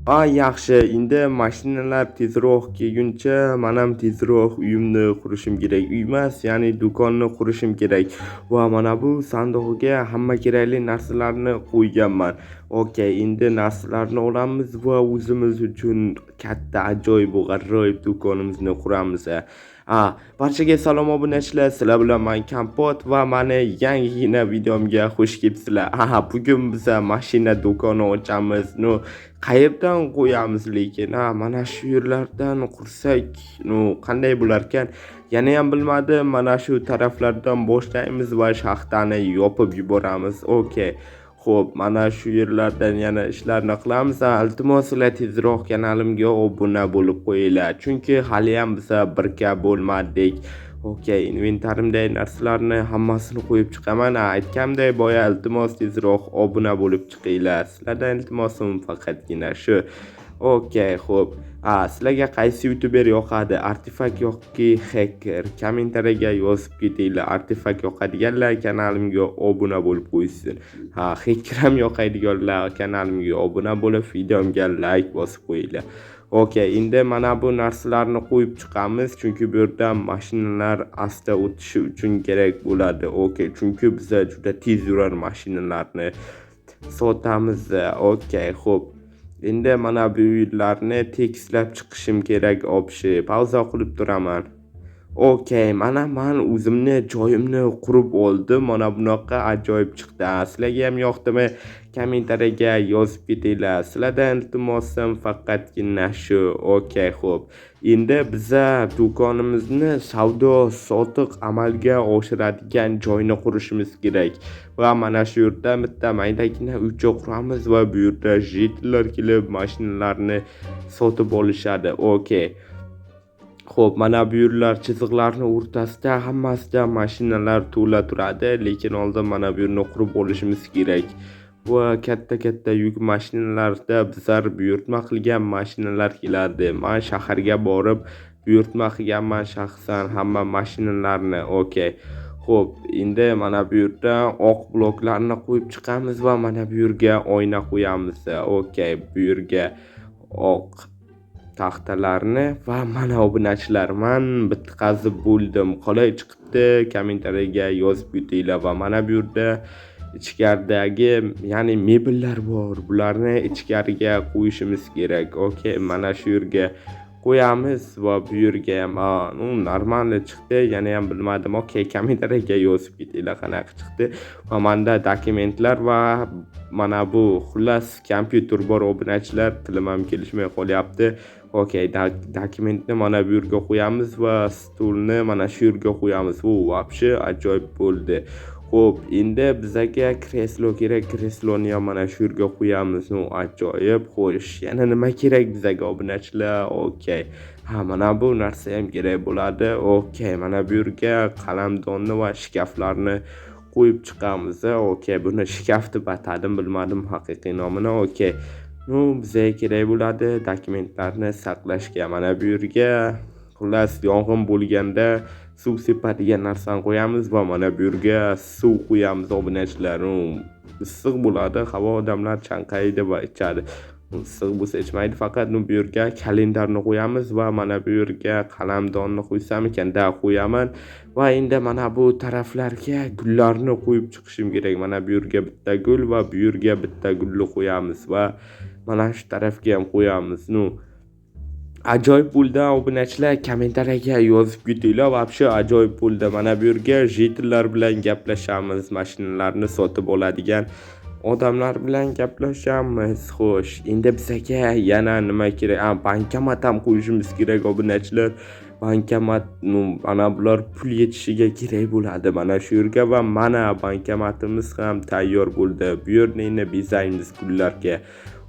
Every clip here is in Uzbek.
Yaxshi. Endi mashinalar tezroq kelguncha men ham tezroq uyimni qurishim kerak. Uy emas, ya'ni do'konni qurishim kerak. Va mana bu sanduqqa hamma kerakli narsalarni qo'yganman. Endi narsalarni olamiz va o'zimiz uchun katta ajoyib va g'aroyib do'konimizni quramiz. Barchaga salom obunachilar. Sizlar bilan men Kompot va meni yangigina videomga xush kelibsizlar. Bugun biz mashina do'koni ochamiz. Qayerdan qo'yamiz lekin mana shu yerlardan qursak qanday bo'lar ekan? Yana ham bilmadim. Mana shu taraflardan boshlaymiz va shaxtani yopib yuboramiz. Xo'p, mana shu yerlardan yana ishlarni qilamiz. Iltimos sizlar tezroq kanalimga obuna bo'lib qo'yinglar. Chunki hali ham biz birga bo'lmadik. Inventarimdagi narsalarni hammasini qo'yib chiqaman. Aytganimdek boya iltimos tezroq obuna bo'lib chiqinglar. Sizlardan iltimosim faqatgina shu. Xo'p. Sizlarga qaysi youtuber yoqadi? Artifakt yoki hacker? Kommentariyaga yozib ketinglar. Artifakt yoqadiganlar kanalimga obuna bo'lib qo'ysin. Hacker ham yoqadiganlar kanalimga obuna bo'lib, videomga like bosib qo'yinglar. Endi mana bu narsalarni qo'yib chiqamiz, chunki bu yerda mashinalar asta o'tishi uchun kerak bo'ladi. Chunki biz juda tez yurar mashinalarni sotamiz. Xo'p. Endi mana bu uylarni tekislab chiqishim kerak. Pauza qilib turaman. Mana men o'zimni joyimni qurib oldim. Mana bunaqa ajoyib chiqdi. Sizlarga ham yoqdimi? Kommentariyaga yozib ketinglar. Sizlardan iltimosim faqatgina shu. Xo'p. Endi biz do'konimizni savdo sotiq amalga oshiradigan joyni qurishimiz kerak. Va mana shu yerda bitta maydagina uycha quramiz va bu yerda jetllar kelib mashinalarni sotib olishadi. Xo'p, mana bu yerlar chiziqlarning o'rtasida hammasida mashinalar to'la turadi, lekin oldin mana bu yerni qurib olishimiz kerak. Va katta yuk mashinalarda bizlar buyurtma qilgan mashinalar keladi. Men shaharga borib buyurtma qilganman shaxsan hamma mashinalarni. Xo'p, endi mana bu yerda oq bloklarni qo'yib chiqamiz va mana bu yerga oyna qo'yamiz. Bu yerga oq taxtalarni va mana obunachilar, men bitqazib bo'ldim. Qolay chiqibdi? Kommentariyaga yozib ketinglar. Va mana bu yerda ichkaridagi, ya'ni mebellar bor. Bularni ichkariga qo'yishimiz kerak. Mana shu yerga qo'yamiz va bu yerga ham normal chiqdi. Yana ham bilmadim. Kommentariyaga yozib ketinglar qanaqa chiqdi. Va menda dokumentlar va mana bu xullas kompyuter bor obunachilar. Tilim ham kelishmay qolyapti. Dokumentni mana bu yerga qo'yamiz va stulni mana shu yerga qo'yamiz. Вообще ajoyib bo'ldi. Xo'p, endi bizga kreslo kerak. Kresloni ham mana shu yerga qo'yamiz. Ajoyib. Xo'sh, yana nima kerak bizga obunachilar? Mana bu narsa ham kerak bo'ladi. Mana bu yerga qalamdonni va shkaflarni qo'yib chiqamiz. Buni shkaf deb atadim, bilmadim haqiqiy nomini. Bizga kerak bo'ladi dokumentlarni saqlashga. Mana bu yerga xullas yong'in bo'lganda suv sepadigan narsani qo'yamiz va mana bu yerga suv qo'yamiz obunachilar. Issiq bo'ladi, havo odamlar chanqaydi va ichadi. Issiq bo'lsa ichmaydi, faqat bu yerga kalendarni qo'yamiz va mana bu yerga qalamdonni qo'ysam ekan, qo'yaman. Va endi mana bu taraflarga gullarni qo'yib chiqishim kerak. Mana bu yerga bitta gul va bu yerga bitta gulni qo'yamiz va mana shu tarafga ham qo'yamiz. Ajoyib bo'ldi obunachilar, kommentariyaga yozib ketinglar. Вообще ajoyib bo'ldi. Mana bu yerga jetllar bilan gaplashamiz, mashinalarni sotib oladigan odamlar bilan gaplashamiz. Xo'sh, endi bizga yana nima kerak? Bankomat ham qo'yishimiz kerak obunachilar. Bankomat, mana bular pul yetishiga kerak bo'ladi. Mana shu yerga va mana bankomatimiz ham tayyor bo'ldi. Bu yerni bezaymiz gullarga.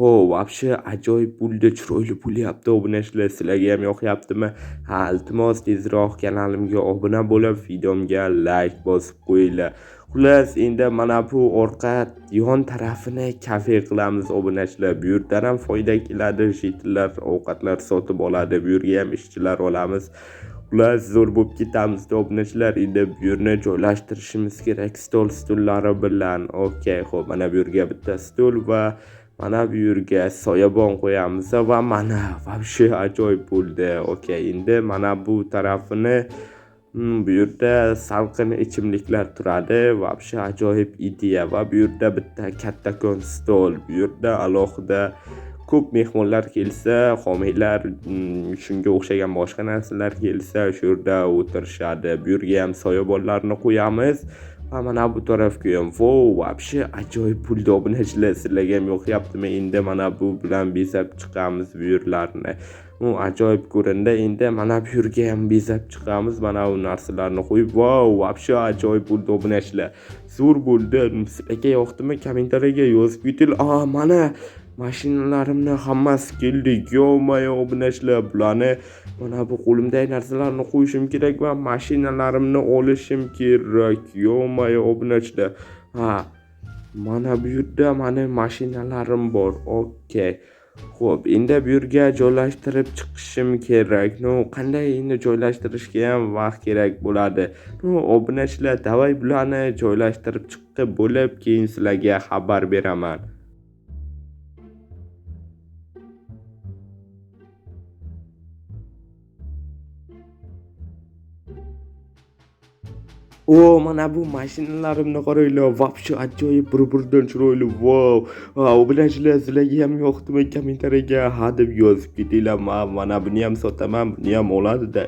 Вообще ajoyib bo'ldi, chiroyli bo'lyapti obunachilar. Sizlarga ham yoqyaptimi? Iltimos tezroq kanalimga obuna bo'lib, videomga like bosib qo'yinglar. Xullas, endi mana bu orqa yon tarafini kafe qilamiz obunachilar. Bu yerdan ham foyda keladi, jetllar, ovqatlar sotib oladi. Bu yerga ham ishchilar olamiz. Xullas, zo'r bo'lib ketamiz obunachilar. Endi bu yerni joylashtirishimiz kerak stullari bilan. Xo'p, mana bu yerga bitta stul va mana bu yerga soyabon qo'yamiz va mana вообще ajoyib bo'ldi. Okey, endi mana bu tarafini bu yerda salqin ichimliklar turadi. Вообще ajoyib ideya va bu yerda bitta kattakon stol, bu yerda alohida ko'p mehmonlar kelsa, homiylar, shunga o'xshagan boshqa narsalar kelsa, shu yerda o'tirishadi. Bu yerga ham soyabonlarni qo'yamiz va mana bu tarafga ham. Вообще ajoyib bo'ldi obunachilar. Sizlarga ham yoqyaptimi? Endi mana bu bilan bezab chiqamiz bu yerlarni. U ajoyib ko'rindi. Endi mana bu yerga ham bezab chiqamiz. Mana bu narsalarni qo'yib, вообще ajoyib bo'ldi obunachilar. Zo'r bo'ldi. Sizlarga yoqdimi? Kommentariyaga yozib keting. Mana mashinalarimni hammasi keldi. Yo-mayo obunachilar, bularni mana bu qo'limdagi narsalarni qo'yishim kerak va mashinalarimni olishim kerak. Yo-mayo obunachilar. Mana bu yerda mani mashinalarim bor. Okey. Xo'p, endi bu yerga joylashtirib chiqishim kerak. Qanday endi joylashtirishga ham vaqt kerak bo'ladi. Obunachilar, davay bularni joylashtirib chiqib bo'lib, keyin sizlarga xabar beraman. Mana bu mashinalarimni qaranglar. Вообще ajoyib bir-biridan chiroyli. Obunachilar, sizlarga ham yoqdimi? Kommentariyaga ha deb yozib ketinglar. Mana buni ham sotaman, buni ham oladi-da.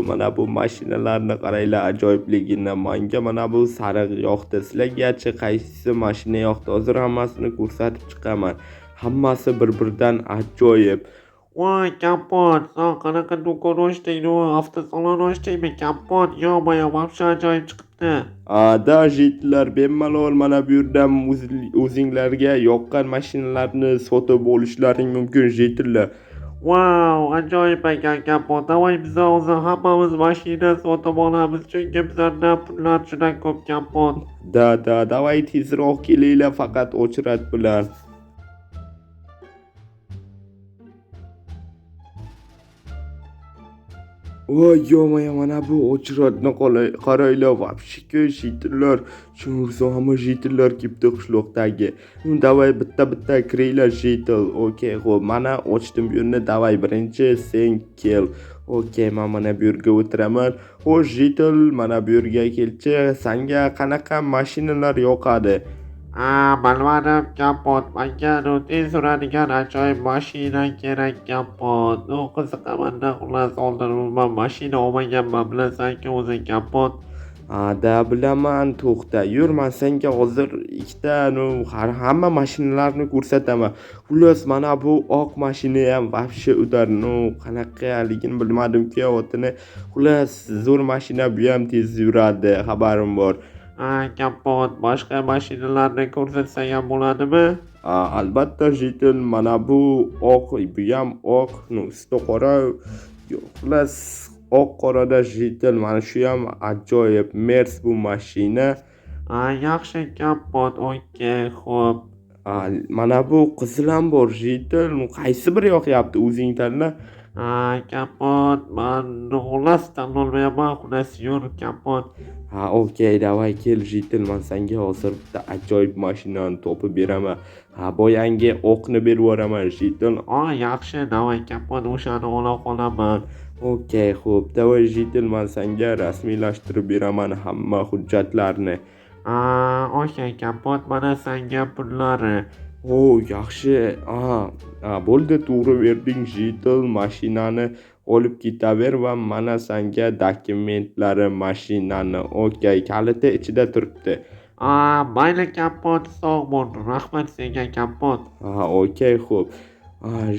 Mana bu mashinalarni qaranglar, ajoyibligini. Menga mana bu sariq yoqdi. Sizlarga-chi qaysi mashina yoqdi? Hozir hammasini ko'rsatib chiqaman. Hammasi bir-biridan ajoyib. Voy Kapot, sen qanaqa do'kon ochding? Avtosalon ochdingmi Kapot? Yo-mayo, вообще ajoyib chiqibdi. Jitlar, bemalol mana bu yerdan o'zinglarga yoqqan mashinalarni sotib olishlaring mumkin, jitlar. Wow, ajoyib ekan Kapot. Davay biz hozir hammamiz mashina sotib olamiz, chunki bizlarda pullar juda ko'p Kapot. Davay tezroq kelinglar faqat o'chirat bilan. Yo-mayo, mana bu o'chiratni qaranglar. Вообще jitlar, chunursa hamma jitlar kelibdi qishloqdagi. Davay bitta kiringlar jitl. Okey, xo'p, mana ochdim bu yerni. Davay birinchi sen kel. Okey, men mana bu yerga o'tiraman. Xo'sh jitl, mana bu yerga kelchi. Senga qanaqa mashinalar yoqadi? Bilmadim Kapot. Menga tez suradigan ajoyib mashina kerak Kapot. Qiziqaman-da, xullas oldin umuman mashina olmaganman, bilasan-ku o'zi Kapot. Bilaman, to'xta. Yur, men senga hozir ikkita hamma mashinalarni ko'rsataman. Xullas, mana bu oq mashina ham вообще udar. Qanaqaligini bilmadim-ku otini. Xullas, zo'r mashina, bu ham tez yuradi, xabarim bor. Kapot, boshqa mashinalarni ko'rsatsang ham bo'ladimi? Albatta jitl, mana bu oq, bu ham oq, usti qora. Xullas, oq qorada jitl, mana shu ham ajoyib Mers bu mashina. Yaxshi Kapot, okey, xo'p. Mana bu qizil ham bor jitl. Qaysi biri yoqyapti, o'zing tanla. Kapot, men xullas tanlolmayapman, xullas yur Kapot. Okey, davay kel jitl, men senga hozir bitta ajoyib mashinani topib beraman. Boyangi oqni berib yuboraman jitl. Yaxshi, davay Kapot, o'shani ola qolaman. Okey, xo'p, davay jitl, men senga rasmiylashtirib beraman hamma hujjatlarni. Okey Kapot, mana senga pullari. Yaxshi. Bo'ldi, to'g'ri berding jitl, mashinani olib ketaver va mana senga dokumentlari mashinani. Okey, kaliti ichida turibdi. Mayli Kapot, sog' bo'l. Rahmat senga Kapot. Okey, xo'p.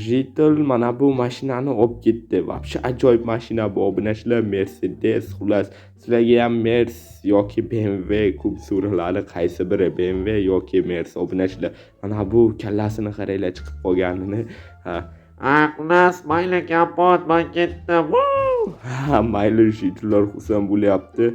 Jitl mana bu mashinani olib ketdi. Вообще ajoyib mashina bu, obunachilar. Mercedes, xullas. Sizlarga ham Mers yoki BMW ko'p so'raladi. Qaysi biri, BMW yoki Mers, obunachilar? Mana bu kallasini qaranglar, chiqib qolganini. Xullas, mayli Kapot, men ketdim. Mayli jitlar, xursand bo'lyapti.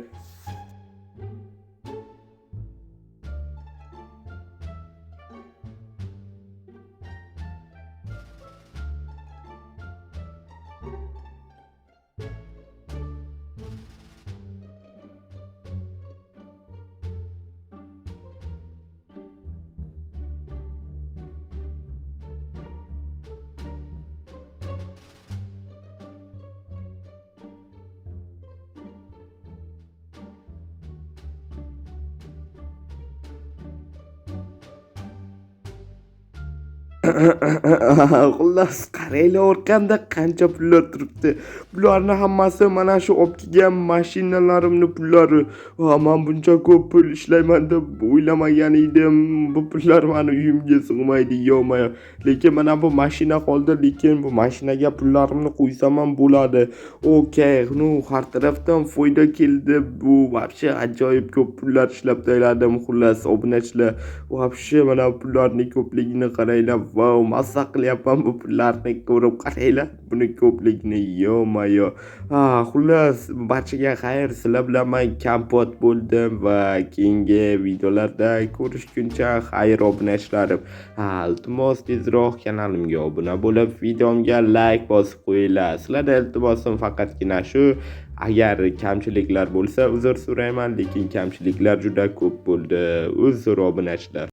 Xullas qaranglar orqamda qancha pullar turibdi. Bularni hammasi mana shu olib kelgan mashinalarimni pullari. Va men buncha ko'p pul ishlayman deb o'ylamagan edim. Bu pullar meni uyimga sig'maydi, yo'q. Lekin mana bu mashina qoldi, lekin bu mashinaga pullarimni qo'ysam ham bo'ladi. Okey, nu har tarafdan foyda keldi. Bu вообще ajoyib ko'p pullar ishlab tayyorladim. Xullas, obunachilar, вообще mana pullarning ko'pligini qaranglar. Vau, mazza qilyapman bu pullarni ko'rib, qaranglar. Buni ko'pligini, yo-mayo. Xullas, barchaga xayr. Sizlar bilan men Kompot bo'ldim va keyingi videolarda ko'rishguncha xayr obunachilarim. Iltimos tezroq kanalimga obuna bo'lib, videomga like bosib qo'yinglar. Sizlardan iltimosim faqatgina shu, agar kamchiliklar bo'lsa uzr so'rayman, lekin kamchiliklar juda ko'p bo'ldi. Uzr obunachilar.